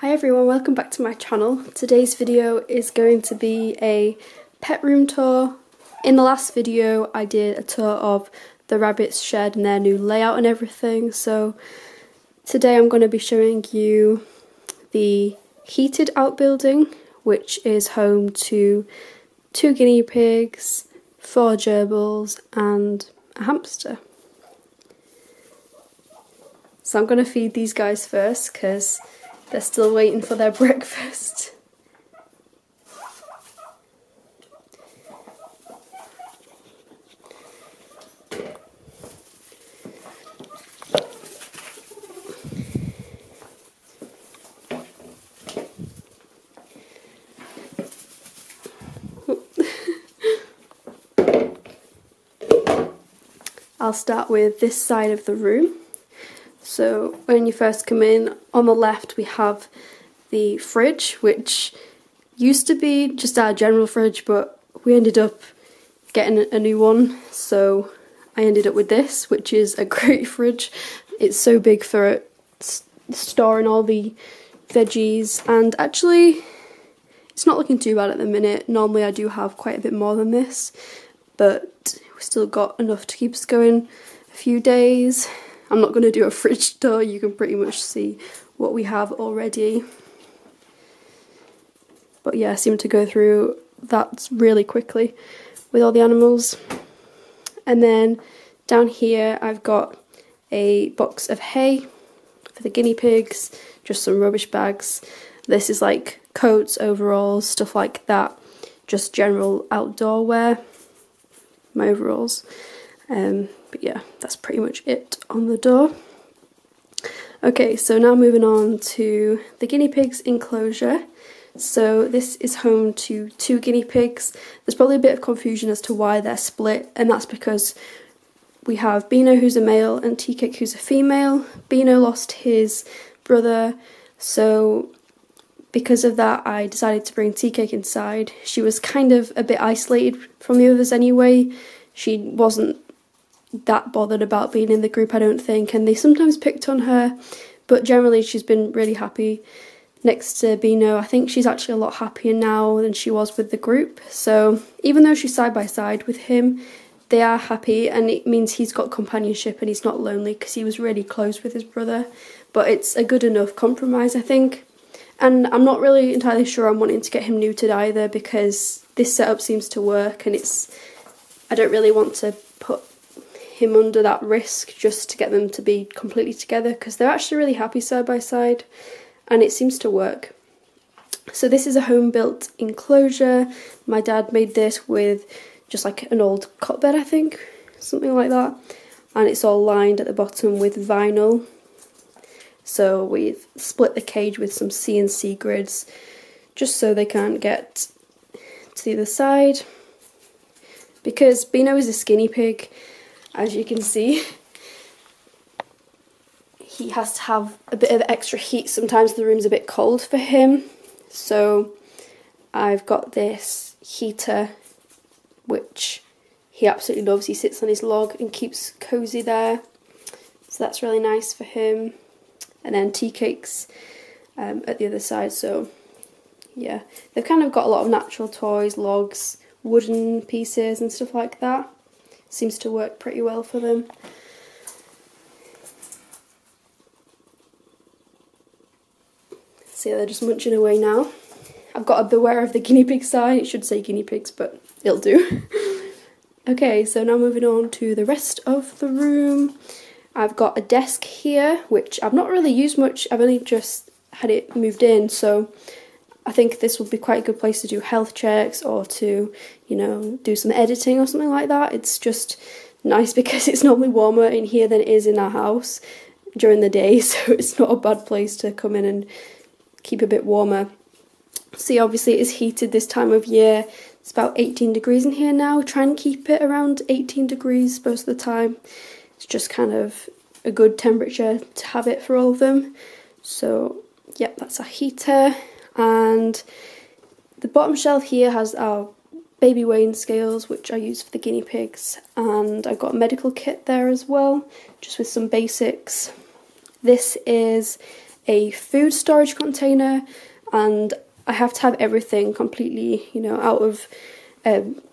Hi everyone, welcome back to my channel. Today's video is going to be a pet room tour. In the last video I did a tour of the rabbits' shed and their new layout and everything, so today I'm going to be showing you the heated outbuilding, which is home to 2 guinea pigs, 4 gerbils and a hamster. So I'm going to feed these guys first because they're still waiting for their breakfast. I'll start with this side of the room. So when you first come in, on the left we have the fridge, which used to be just our general fridge, but we ended up getting a new one, so I ended up with this, which is a great fridge. It's so big for storing all the veggies, and actually it's not looking too bad at the minute. Normally I do have quite a bit more than this, but we still got enough to keep us going a few days. I'm not going to do a fridge tour, you can pretty much see what we have already. But yeah, I seem to go through that really quickly with all the animals. And then down here I've got a box of hay for the guinea pigs, just some rubbish bags. This is like coats, overalls, stuff like that, just general outdoor wear, my overalls. But yeah, that's pretty much it on the door. Okay, so now moving on to the guinea pigs enclosure. So this is home to 2 guinea pigs. There's probably a bit of confusion as to why they're split, and that's because we have Beano, who's a male, and Tea Cake, who's a female. Beano lost his brother, so because of that I decided to bring Tea Cake inside. She was kind of a bit isolated from the others anyway. She wasn't that bothered about being in the group, I don't think, and they sometimes picked on her, but generally she's been really happy next to Beano. I think she's actually a lot happier now than she was with the group, so even though she's side by side with him, they are happy, and it means he's got companionship and he's not lonely because he was really close with his brother. But it's a good enough compromise, I think. And I'm not really entirely sure I'm wanting to get him neutered either, because this setup seems to work, and I don't really want to put him under that risk just to get them to be completely together, because they're actually really happy side by side and it seems to work. So this is a home built enclosure. My dad made this with just like an old cot bed, I think, something like that, and it's all lined at the bottom with vinyl. So we've split the cage with some CNC grids just so they can't get to the other side, because Beano is a skinny pig. As you can see, he has to have a bit of extra heat. Sometimes the room's a bit cold for him. So I've got this heater, which he absolutely loves. He sits on his log and keeps cozy there. So that's really nice for him. And then Tea Cake's at the other side. So yeah, they've kind of got a lot of natural toys, logs, wooden pieces and stuff like that. Seems to work pretty well for them. So yeah, they're just munching away now. I've got a beware of the guinea pig sign. It should say guinea pigs, but it'll do. Okay, so now moving on to the rest of the room. I've got a desk here, which I've not really used much. I've only just had it moved in, so I think this would be quite a good place to do health checks or to, you know, do some editing or something like that. It's just nice because it's normally warmer in here than it is in our house during the day, so it's not a bad place to come in and keep a bit warmer. See, obviously it is heated this time of year. It's about 18 degrees in here now. Try and keep it around 18 degrees most of the time. It's just kind of a good temperature to have it for all of them. So yeah, that's our heater. And the bottom shelf here has our baby weighing scales, which I use for the guinea pigs, and I've got a medical kit there as well, just with some basics. This is a food storage container, and I have to have everything completely, you know, out of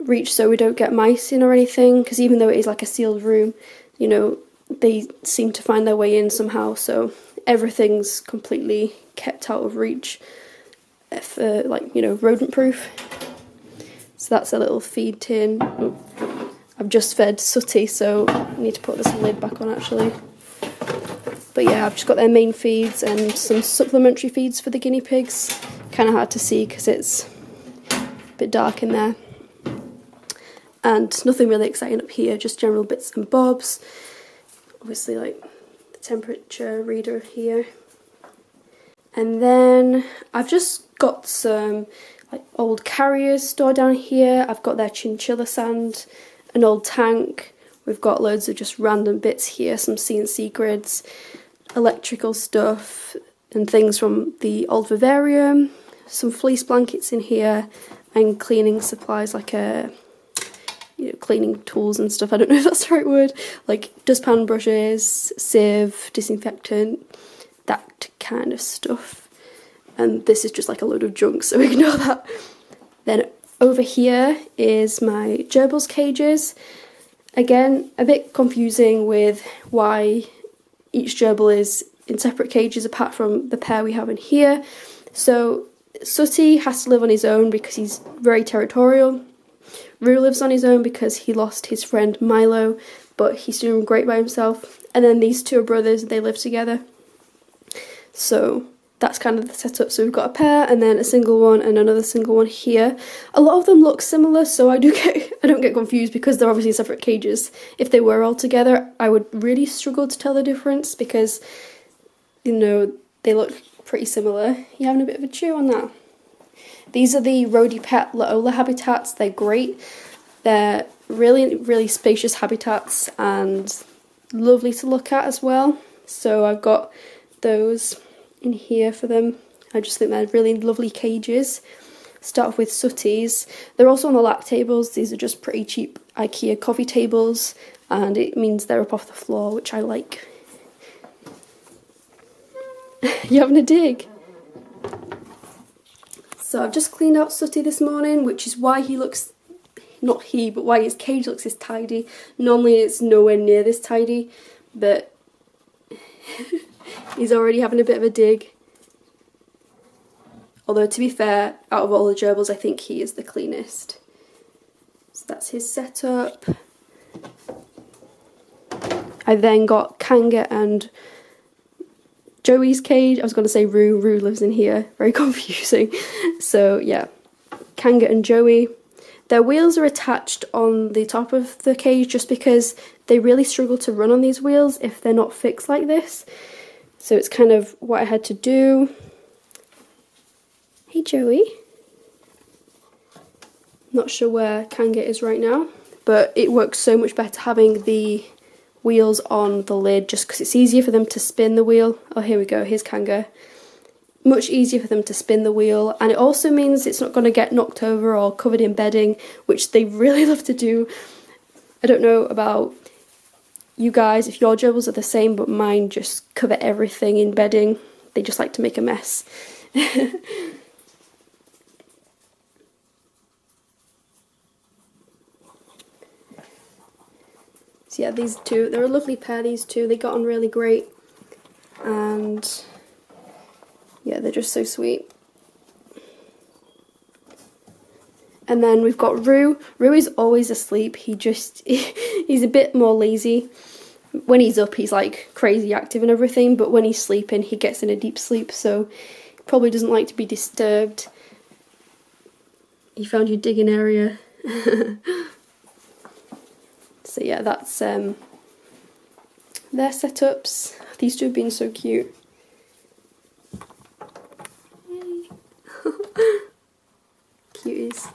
reach so we don't get mice in or anything, because even though it is like a sealed room, you know, they seem to find their way in somehow, so everything's completely kept out of reach for, like, you know, rodent proof. So that's a little feed tin. I've just fed Sooty, so I need to put this lid back on actually. But yeah, I've just got their main feeds and some supplementary feeds for the guinea pigs. Kind of hard to see because it's a bit dark in there. And nothing really exciting up here, just general bits and bobs. Obviously, like the temperature reader here. And then I've just got some like old carriers stored down here. I've got their chinchilla sand, an old tank. We've got loads of just random bits here, some CNC grids, electrical stuff, and things from the old vivarium. Some fleece blankets in here, and cleaning supplies like cleaning tools and stuff. I don't know if that's the right word. Like dustpan brushes, sieve, disinfectant, that kind of stuff. And this is just like a load of junk, so ignore that. Then over here is my gerbils cages. Again, a bit confusing with why each gerbil is in separate cages apart from the pair we have in here. So Sooty has to live on his own because he's very territorial. Roo lives on his own because he lost his friend Milo, but he's doing great by himself. And then these two are brothers, they live together. So that's kind of the setup. So we've got a pair and then a single one and another single one here. A lot of them look similar, so I don't get confused because they're obviously in separate cages. If they were all together, I would really struggle to tell the difference because, you know, they look pretty similar. You having a bit of a chew on that? These are the Rhodey Pet Laola habitats. They're great. They're really, really spacious habitats and lovely to look at as well. So I've got those in here for them. I just think they're really lovely cages. Start off with Sooty's. They're also on the lap tables. These are just pretty cheap IKEA coffee tables, and it means they're up off the floor, which I like. You having a dig? So I've just cleaned out Sooty this morning, which is why he looks, not he, but why his cage looks this tidy. Normally it's nowhere near this tidy, but he's already having a bit of a dig. Although, to be fair, out of all the gerbils, I think he is the cleanest. So that's his setup. I then got Kanga and Joey's cage. I was going to say Roo. Roo lives in here. Very confusing. So, yeah. Kanga and Joey. Their wheels are attached on the top of the cage just because they really struggle to run on these wheels if they're not fixed like this. So it's kind of what I had to do. Hey Joey. Not sure where Kanga is right now, but it works so much better having the wheels on the lid just because it's easier for them to spin the wheel. Oh, here we go, here's Kanga. Much easier for them to spin the wheel, and it also means it's not going to get knocked over or covered in bedding, which they really love to do. I don't know about you guys, if your gerbils are the same, but mine just cover everything in bedding. They just like to make a mess. So yeah, these two, they're a lovely pair, these two. They got on really great. And yeah, they're just so sweet. And then we've got Roo. Roo is always asleep. He's a bit more lazy. When he's up, he's like crazy active and everything, but when he's sleeping, he gets in a deep sleep, so he probably doesn't like to be disturbed. You found your digging area. So yeah, that's their setups. These two have been so cute. Yay. Cuties.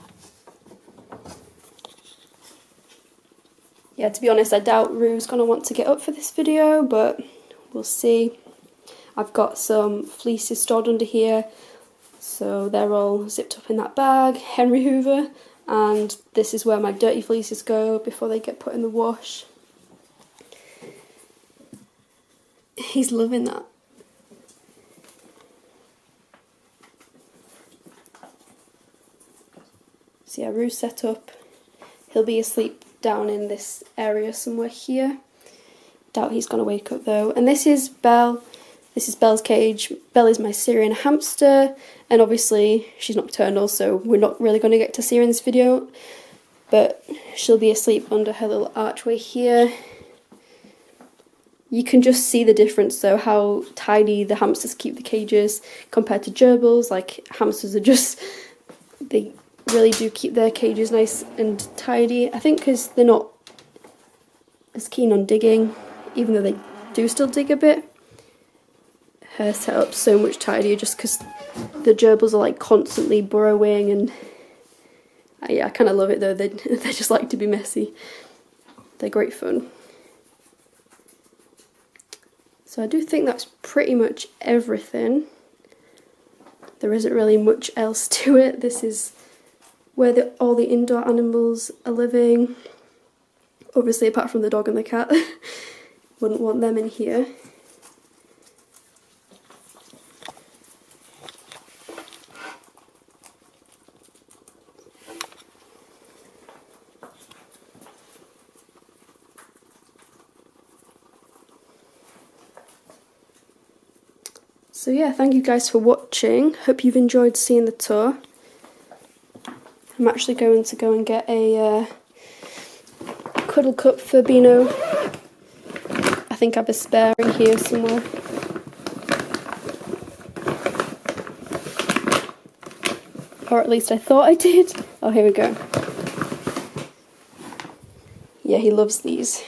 Yeah, to be honest, I doubt Roo's going to want to get up for this video, but we'll see. I've got some fleeces stored under here, so they're all zipped up in that bag. Henry Hoover. And this is where my dirty fleeces go before they get put in the wash. He's loving that. So yeah, roost set up. He'll be asleep down in this area somewhere here. Doubt he's gonna wake up though. And this is Belle. This is Belle's cage. Belle is my Syrian hamster, and obviously she's nocturnal, so we're not really going to get to see her in this video, but she'll be asleep under her little archway here. You can just see the difference though, how tidy the hamsters keep the cages compared to gerbils. Like, hamsters are just, they really do keep their cages nice and tidy. I think because they're not as keen on digging, even though they do still dig a bit. Her setup's so much tidier just because the gerbils are like constantly burrowing, and yeah, I kind of love it though. They just like to be messy. They're great fun. So I do think that's pretty much everything. There isn't really much else to it. This is where all the indoor animals are living. Obviously, apart from the dog and the cat. Wouldn't want them in here. So yeah, thank you guys for watching. Hope you've enjoyed seeing the tour. I'm actually going to go and get a cuddle cup for Beano. I think I have a spare in here somewhere. Or at least I thought I did. Oh, here we go. Yeah, he loves these.